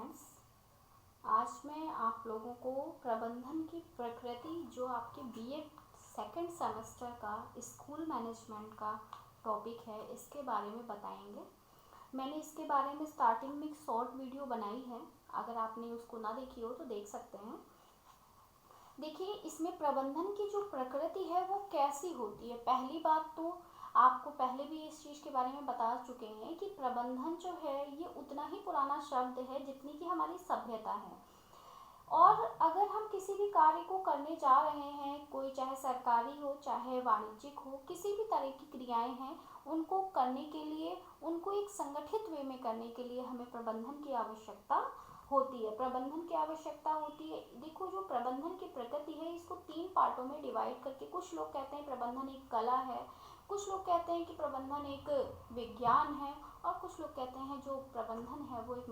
Friends, आज मैं आप लोगों को प्रबंधन की प्रकृति जो आपके बीएड सेकंड सेमेस्टर का स्कूल मैनेजमेंट का टॉपिक है इसके बारे में बताएंगे। मैंने इसके बारे में स्टार्टिंग में एक शॉर्ट वीडियो बनाई है, अगर आपने उसको ना देखी हो तो देख सकते हैं। देखिए, इसमें प्रबंधन की जो प्रकृति है वो कैसी होती है। पहली बात तो आपको पहले भी इस चीज़ के बारे में बता चुके हैं कि प्रबंधन जो है ये उतना ही पुराना शब्द है जितनी कि हमारी सभ्यता है। और अगर हम किसी भी कार्य को करने जा रहे हैं, कोई चाहे सरकारी हो चाहे वाणिज्यिक हो, किसी भी तरह की क्रियाएं हैं, उनको करने के लिए, उनको एक संगठित वे में करने के लिए हमें प्रबंधन की आवश्यकता होती है। प्रबंधन की आवश्यकता होती है। देखो, जो प्रबंधन की प्रकृति है इसको 3 पार्टों में डिवाइड करके, कुछ लोग कहते हैं प्रबंधन एक कला है, कुछ लोग कहते हैं कि प्रबंधन एक विज्ञान है, और कुछ लोग कहते हैं जो प्रबंधन है वो एक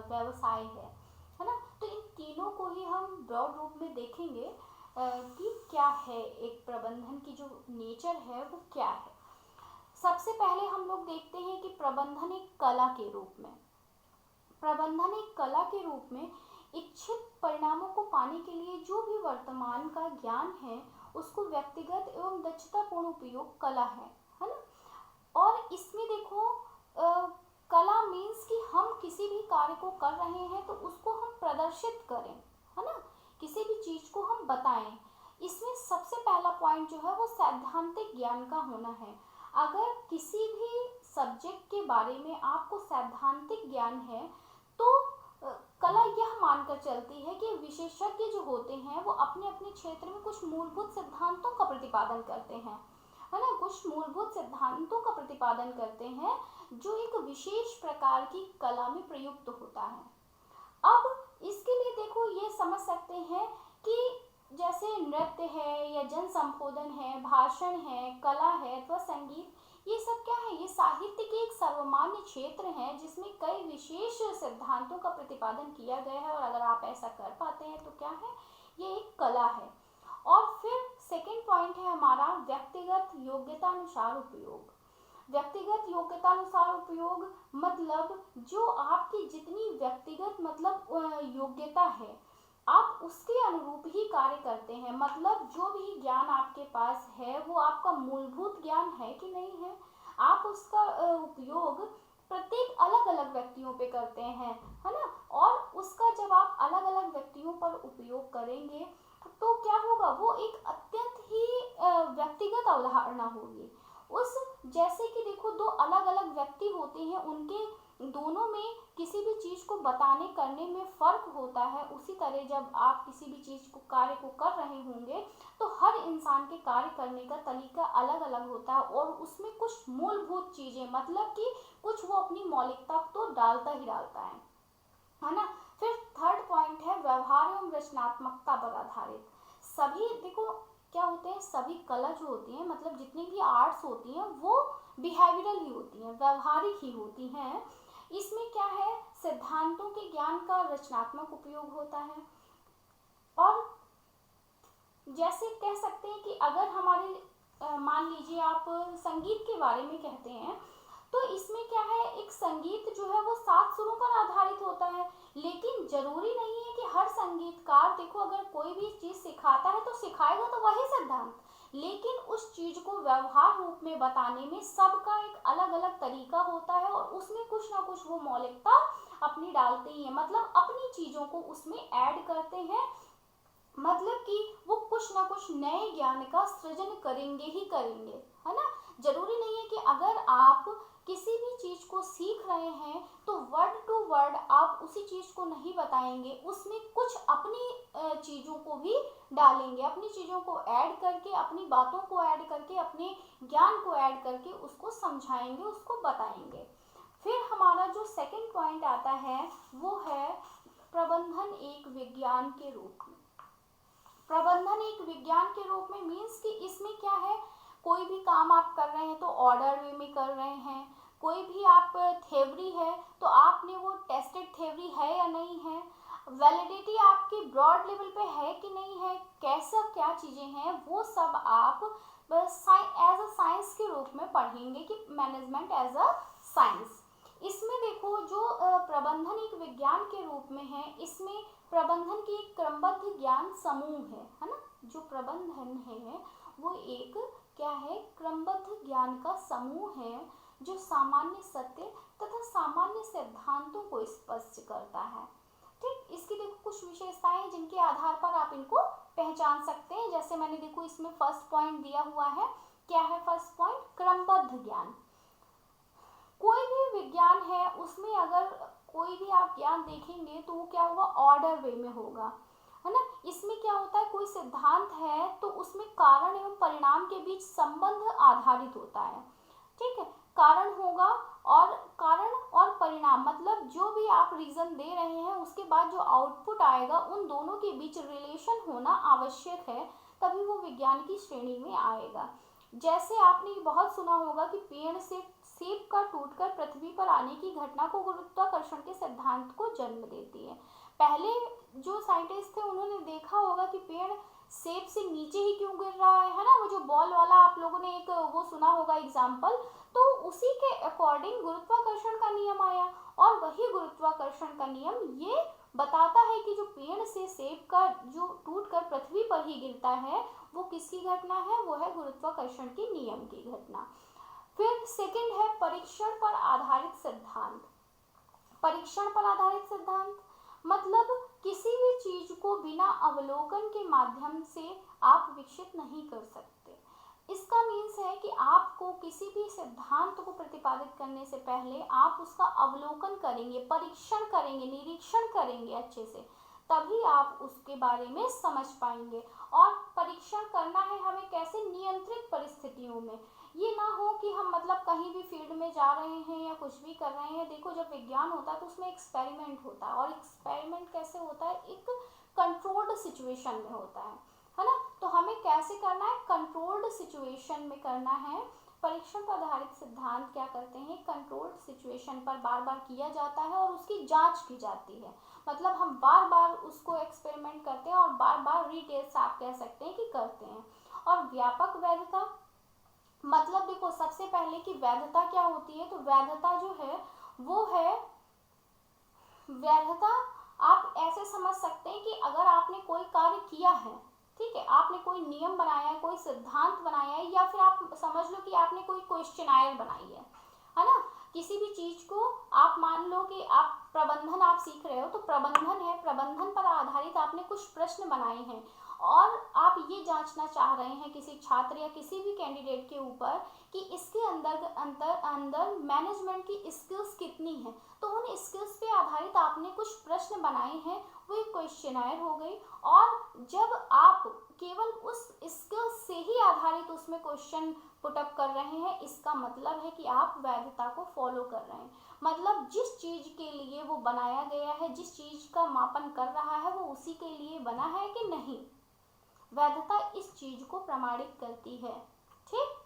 व्यवसाय है ना। तो इन तीनों को ही हम ब्रॉड रूप में देखेंगे कि क्या है, एक प्रबंधन की जो नेचर है वो क्या है। सबसे पहले हम लोग देखते हैं कि प्रबंधन एक कला के रूप में, प्रबंधन एक कला के रूप में इच्छित परिणामों को पाने के लिए जो भी वर्तमान का ज्ञान है उसको व्यक्तिगत एवं दक्षतापूर्ण उपयोग कला है ना। और इसमें देखो, कला मीन्स कि हम किसी भी कार्य को कर रहे हैं तो उसको हम प्रदर्शित करें, है ना, किसी भी चीज को हम बताएं। इसमें सबसे पहला पॉइंट जो है वो सैद्धांतिक ज्ञान का होना है। अगर किसी भी सब्जेक्ट के बारे में आपको सैद्धांतिक ज्ञान है तो कला यह मानकर चलती है कि विशेषज्ञ जो होते हैं वो अपने अपने क्षेत्र में कुछ मूलभूत सिद्धांतों का प्रतिपादन करते हैं, है ना, कुछ मूलभूत सिद्धांतों का प्रतिपादन करते हैं जो एक विशेष प्रकार की कला में प्रयुक्त होता है। अब इसके लिए देखो, ये समझ सकते हैं कि जैसे नृत्य है या जन संबोधन है, भाषण है, कला है अथवा संगीत, ये सब क्या है, ये साहित्य के एक सर्वमान्य क्षेत्र है जिसमें कई विशेष सिद्धांतों का प्रतिपादन किया गया है। और अगर आप ऐसा कर पाते हैं तो क्या है, ये एक कला है। और फिर सेकंड पॉइंट है हमारा व्यक्तिगत योग्यता अनुसार उपयोग। व्यक्तिगत योग्यता अनुसार उपयोग मतलब जो आपकी जितनी व्यक्तिगत मतलब योग्यता है आप उसके अनुरूप ही कार्य करते हैं। मतलब जो भी ज्ञान आपके पास है वो आपका मूलभूत ज्ञान है कि नहीं है, आप उसका उपयोग प्रत्येक अलग अलग व्यक्तियों पे करते हैं, है ना। और उसका जब आप अलग अलग व्यक्तियों पर उपयोग करेंगे तो क्या होगा, वो एक अत्यंत ही व्यक्तिगत अवधारणा होगी। उस जैसे कि देखो, दो अलग अलग व्यक्ति होते हैं, उनके दोनों में किसी भी चीज को बताने करने में फर्क होता है। उसी तरह जब आप किसी भी चीज को कार्य को कर रहे होंगे तो हर इंसान के कार्य करने का तरीका अलग अलग होता है और उसमें कुछ मूलभूत चीजें, मतलब कि कुछ वो अपनी मौलिकता तो डालता ही डालता है ना। फिर थर्ड पॉइंट है व्यवहार एवं रचनात्मकता पर आधारित। सभी देखो क्या होते हैं, सभी कला जो होती है, मतलब जितनी भी आर्ट्स होती हैं वो बिहेवियरल ही होती हैं, व्यवहारिक ही होती हैं। इसमें क्या है, सिद्धांतों के ज्ञान का रचनात्मक उपयोग होता है। और जैसे कह सकते हैं कि अगर हमारे मान लीजिए आप संगीत के बारे में कहते हैं तो इसमें क्या है, एक संगीत जो है वो 7 सुरों पर आधारित होता है। लेकिन जरूरी नहीं है कि हर संगीतकार, देखो अगर कोई भी चीज सिखाता है तो सिखाएगा तो वही सिद्धांत, लेकिन उस चीज को व्यवहार रूप में बताने में सबका एक अलग अलग तरीका होता है और उसमें कुछ ना कुछ वो मौलिकता अपनी डालते ही है, मतलब अपनी चीजों को उसमें ऐड करते हैं। मतलब कि वो कुछ ना कुछ नए ज्ञान का सृजन करेंगे ही करेंगे, है ना। जरूरी नहीं है कि अगर आप किसी भी चीज को सीख रहे हैं तो वर्ड टू वर्ड आप उसी चीज को नहीं बताएंगे, उसमें कुछ अपनी चीजों को भी डालेंगे, अपनी चीजों को ऐड करके, अपनी बातों को ऐड करके, अपने ज्ञान को ऐड करके उसको समझाएंगे, उसको बताएंगे। फिर हमारा जो सेकंड पॉइंट आता है वो है प्रबंधन एक विज्ञान के रूप में। प्रबंधन एक विज्ञान के रूप में मीन्स कि इसमें क्या है, कोई भी काम आप कर रहे हैं तो ऑर्डर वे में कर रहे हैं, कोई भी आप थ्योरी है तो आपने वो टेस्टेड थ्योरी है या नहीं है, वैलिडिटी आपकी ब्रॉड लेवल पे है कि नहीं है, कैसा क्या चीज़ें हैं, वो सब आप बस एज अ साइंस के रूप में पढ़ेंगे कि मैनेजमेंट एज अ साइंस। इसमें देखो जो प्रबंधन एक विज्ञान के रूप में है, इसमें प्रबंधन की एक क्रमबद्ध ज्ञान समूह है ना। जो प्रबंधन है वो एक क्या है, क्रमबद्ध ज्ञान का समूह है जो सामान्य सत्य तथा सामान्य सिद्धांतों को स्पष्ट करता है। ठीक, इसकी देखो कुछ विशेषताएं हैं जिनके आधार पर आप इनको पहचान सकते हैं। जैसे मैंने देखो इसमें फर्स्ट पॉइंट दिया हुआ है, क्या है फर्स्ट पॉइंट, क्रमबद्ध ज्ञान। कोई भी विज्ञान है उसमें अगर कोई भी आप ज्ञान देखेंगे तो वो क्या होगा, ऑर्डर वे में होगा, है ना। इसमें क्या होता है, कोई सिद्धांत है तो उसमें कारण एवं परिणाम के बीच संबंध आधारित होता है। ठीक है, कारण होगा और कारण और परिणाम मतलब जो भी आप रीजन दे रहे हैं उसके बाद जो आउटपुट आएगा उन दोनों के बीच रिलेशन होना आवश्यक है, तभी वो विज्ञान की श्रेणी में आएगा। जैसे आपने बहुत सुना होगा कि पेड़ से सेब का टूटकर पृथ्वी पर आने की घटना को गुरुत्वाकर्षण के सिद्धांत को जन्म देती है। पहले जो साइंटिस्ट थे उन्होंने देखा होगा कि पेड़ सेब से नीचे ही क्यों गिर रहा है ना, वो जो बॉल वाला आप लोगों ने एक वो सुना होगा एग्जाम्पल, तो उसी के अकॉर्डिंग गुरुत्वाकर्षण का नियम आया और वही गुरुत्वाकर्षण का नियम ये बताता है कि जो पेड़ से सेब का जो टूट कर पृथ्वी पर ही गिरता है वो किसकी घटना है, वो है गुरुत्वाकर्षण के नियम की घटना। फिर सेकंड है परीक्षण पर आधारित सिद्धांत। परीक्षण पर आधारित सिद्धांत मतलब किसी भी चीज को बिना अवलोकन के माध्यम से आप विकसित नहीं कर सकते। इसका मीन्स है कि आपको किसी भी सिद्धांत को प्रतिपादित करने से पहले आप उसका अवलोकन करेंगे, परीक्षण करेंगे, निरीक्षण करेंगे अच्छे से, तभी आप उसके बारे में समझ पाएंगे। और परीक्षण करना है हमें कैसे, नियंत्रित परिस्थितियों में। ये ना हो कि हम मतलब कहीं भी फील्ड में जा रहे हैं या कुछ भी कर रहे हैं। देखो जब विज्ञान होता है तो उसमें एक्सपेरिमेंट होता है, और एक्सपेरिमेंट कैसे होता है, एक कंट्रोल्ड सिचुएशन में होता है ना। तो हमें कैसे करना है, कंट्रोल्ड सिचुएशन में करना है। परीक्षण पर आधारित सिद्धांत क्या करते हैं, कंट्रोल्ड सिचुएशन पर बार बार किया जाता है और उसकी जांच की जाती है। मतलब हम बार बार उसको एक्सपेरिमेंट करते हैं और बार बार रिटेल्स आप कह सकते हैं कि करते हैं। और व्यापक वैधता मतलब देखो सबसे पहले कि वैधता क्या होती है, तो वैधता जो है वो है, वैधता आप ऐसे समझ सकते हैं कि अगर आपने कोई कार्य किया है, ठीक है, आपने कोई नियम बनाया है, कोई सिद्धांत बनाया है, या फिर आप समझ लो कि आपने कोई क्वेश्चनायर बनाई है ना। किसी भी चीज को आप मान लो कि आप प्रबंधन आप सीख रहे हो, तो प्रबंधन है, प्रबंधन पर आधारित आपने कुछ प्रश्न बनाए हैं और आप ये जांचना चाह रहे हैं किसी छात्र या किसी भी कैंडिडेट के ऊपर कि इसके अंदर मैनेजमेंट की स्किल्स कितनी है, तो उन स्किल्स पे आधारित आपने कुछ प्रश्न बनाए हैं, वो एक क्वेश्चनायर हो गई। और जब आप केवल उस स्किल्स से ही आधारित उसमें क्वेश्चन पुटअप कर रहे हैं, इसका मतलब है कि आप वैधता को फॉलो कर रहे हैं। मतलब जिस चीज के लिए वो बनाया गया है, जिस चीज का मापन कर रहा है, वो उसी के लिए बना है कि नहीं, वैधता इस चीज को प्रमाणित करती है। ठीक,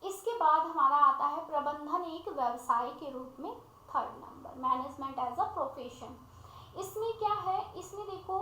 इसके बाद हमारा आता है प्रबंधन एक व्यवसाय के रूप में, third number, management as a profession. इसमें क्या है, इसमें देखो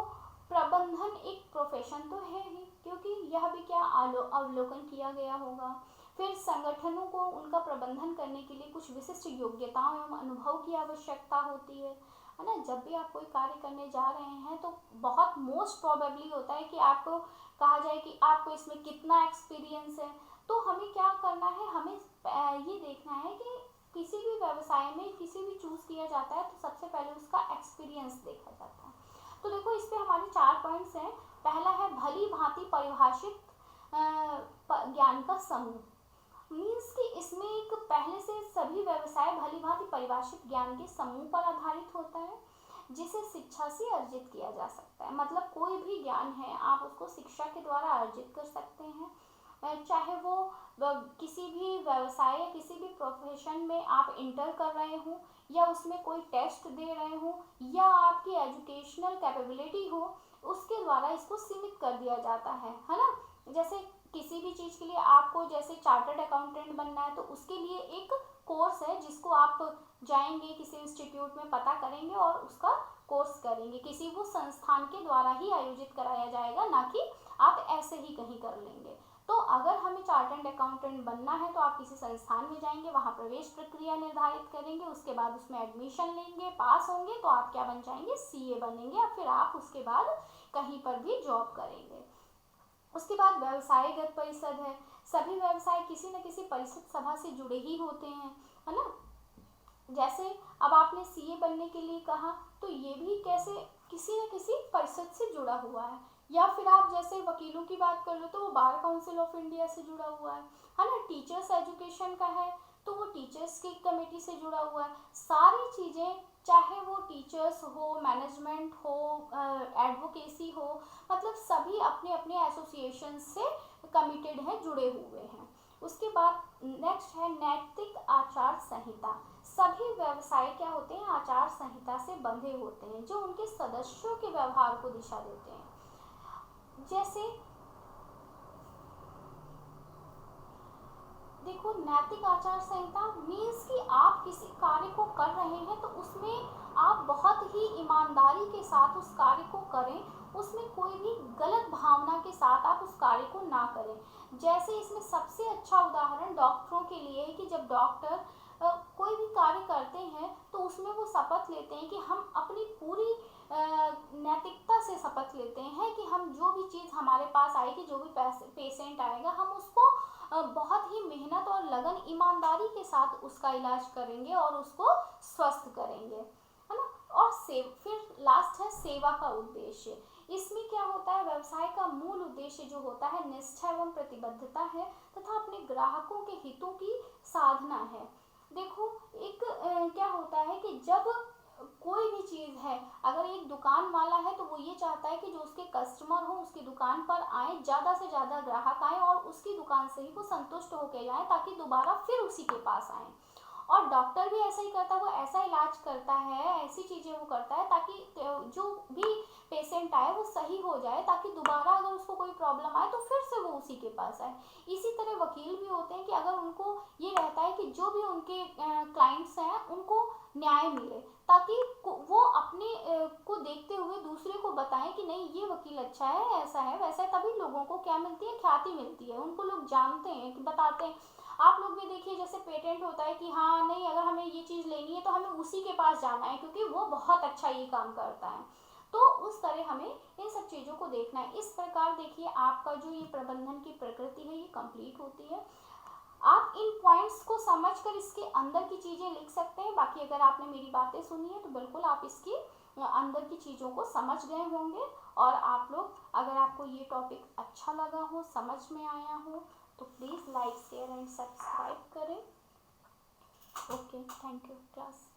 प्रबंधन एक प्रोफेशन तो है ही, क्योंकि यह भी क्या अवलोकन किया गया होगा। फिर संगठनों को उनका प्रबंधन करने के लिए कुछ विशिष्ट योग्यताओं एवं अनुभव की आवश्यकता होती है ना। जब भी आप कोई कार्य करने जा रहे हैं तो बहुत मोस्ट प्रोबेबली होता है कि आपको कहा जाए कि आपको इसमें कितना एक्सपीरियंस है। तो हमें क्या करना है, हमें ये देखना है कि किसी भी व्यवसाय में किसी भी चूज किया जाता है तो सबसे पहले उसका एक्सपीरियंस देखा जाता है। तो देखो इस पे हमारे 4 पॉइंट्स हैं। पहला है भली भांति परिभाषित ज्ञान का समूह, मीन्स कि इसमें एक पहले से सभी व्यवसाय भली भांति परिभाषित ज्ञान के समूह पर आधारित होता है जिसे शिक्षा से अर्जित किया जा सकता है। मतलब कोई भी ज्ञान है आप उसको शिक्षा के द्वारा अर्जित कर सकते हैं, चाहे वो किसी भी व्यवसाय या किसी भी प्रोफेशन में आप इंटर कर रहे हो या उसमें कोई टेस्ट दे रहे हो या आपकी एजुकेशनल कैपेबिलिटी हो, उसके द्वारा इसको सीमित कर दिया जाता है ना। जैसे किसी भी चीज़ के लिए आपको जैसे चार्टर्ड अकाउंटेंट बनना है तो उसके लिए एक कोर्स है जिसको आप जाएंगे किसी इंस्टीट्यूट में, पता करेंगे और उसका कोर्स करेंगे, किसी वो संस्थान के द्वारा ही आयोजित कराया जाएगा, ना कि आप ऐसे ही कहीं कर लेंगे। तो अगर हमें चार्टर्ड अकाउंटेंट बनना है तो आप किसी संस्थान में जाएंगे, वहाँ प्रवेश प्रक्रिया निर्धारित करेंगे, उसके बाद उसमें एडमिशन लेंगे, पास होंगे तो आप क्या बन जाएंगे, सीए बनेंगे, और फिर आप उसके बाद कहीं पर भी जॉब करेंगे। उसके बाद व्यवसायगत परिषद है। सभी व्यवसाय किसी न किसी परिषद सभा से जुड़े ही होते हैं, है ना। जैसे अब आपने सीए बनने के लिए कहा तो ये भी कैसे किसी न किसी परिषद से जुड़ा हुआ है। या फिर आप जैसे वकीलों की बात कर लो तो वो बार काउंसिल ऑफ इंडिया से जुड़ा हुआ है ना। टीचर्स एजुकेशन का है तो वो टीचर्स की कमेटी से जुड़ा हुआ है। सारी चीज़ें, चाहे वो टीचर्स हो, मैनेजमेंट हो, एडवोकेसी हो, मतलब सभी अपने अपने एसोसिएशन से कमिटेड हैं, जुड़े हुए हैं। उसके बाद नेक्स्ट है नैतिक आचार संहिता। सभी व्यवसाय क्या होते हैं, आचार संहिता से बंधे होते हैं जो उनके सदस्यों के व्यवहार को दिशा देते हैं। जैसे देखो, नैतिक आचार संहिता मीन्स कि आप किसी कार्य को कर रहे हैं तो उसमें आप बहुत ही ईमानदारी के साथ उस कार्य को करें, उसमें कोई भी गलत भावना के साथ आप उस कार्य को ना करें। जैसे इसमें सबसे अच्छा उदाहरण डॉक्टरों के लिए है कि जब डॉक्टर कोई भी कार्य करते हैं तो उसमें वो शपथ लेते हैं कि हम अपनी पूरी नैतिकता से शपथ लेते हैं कि हम जो भी चीज़ हमारे पास आएगी, जो भी पेशेंट आएगा, हम उसको बहुत ही मेहनत और लगन, ईमानदारी के साथ उसका इलाज करेंगे और उसको स्वस्थ करेंगे, है ना। और फिर लास्ट है सेवा का उद्देश्य। इसमें क्या होता है, व्यवसाय का मूल उद्देश्य जो होता है निष्ठा एवं प्रतिबद्धता है तथा अपने ग्राहकों के हितों की साधना है। देखो, एक क्या होता है कि जब कोई भी चीज़ है, अगर एक दुकान वाला है तो वो ये चाहता है कि जो उसके कस्टमर हो उसकी दुकान पर आए, ज़्यादा से ज़्यादा ग्राहक आए और उसकी दुकान से ही वो संतुष्ट होकर जाए ताकि दोबारा फिर उसी के पास आए। और डॉक्टर भी ऐसा ही करता है, वो ऐसा इलाज करता है, ऐसी चीज़ें वो करता है ताकि जो भी पेशेंट आए वो सही हो जाए, ताकि दोबारा अगर उसको कोई प्रॉब्लम आए तो फिर से वो उसी के पास आए। इसी तरह वकील भी होते हैं कि अगर उनको ये रहता है कि जो भी उनके क्लाइंट्स हैं उनको न्याय मिले, ताकि वो अपने को देखते हुए दूसरे को बताएं कि नहीं ये वकील अच्छा है, ऐसा है वैसा है, तभी लोगों को क्या मिलती है, ख्याति मिलती है, उनको लोग जानते हैं, बताते हैं। आप लोग भी देखिए, जैसे पेटेंट होता है कि हाँ नहीं, अगर हमें ये चीज़ लेनी है तो हमें उसी के पास जाना है क्योंकि वो बहुत अच्छा ये काम करता है। तो उस तरह हमें इन सब चीज़ों को देखना है। इस प्रकार देखिए, आपका जो ये प्रबंधन की प्रकृति है ये कंप्लीट होती है। आप इन पॉइंट्स को समझकर इसके अंदर की चीज़ें लिख सकते हैं। बाकी अगर आपने मेरी बातें सुनी है तो बिल्कुल आप इसकी अंदर की चीज़ों को समझ गए होंगे। और आप लोग, अगर आपको ये टॉपिक अच्छा लगा हो, समझ में आया हो, तो please like, share and subscribe करें। Okay, thank you class.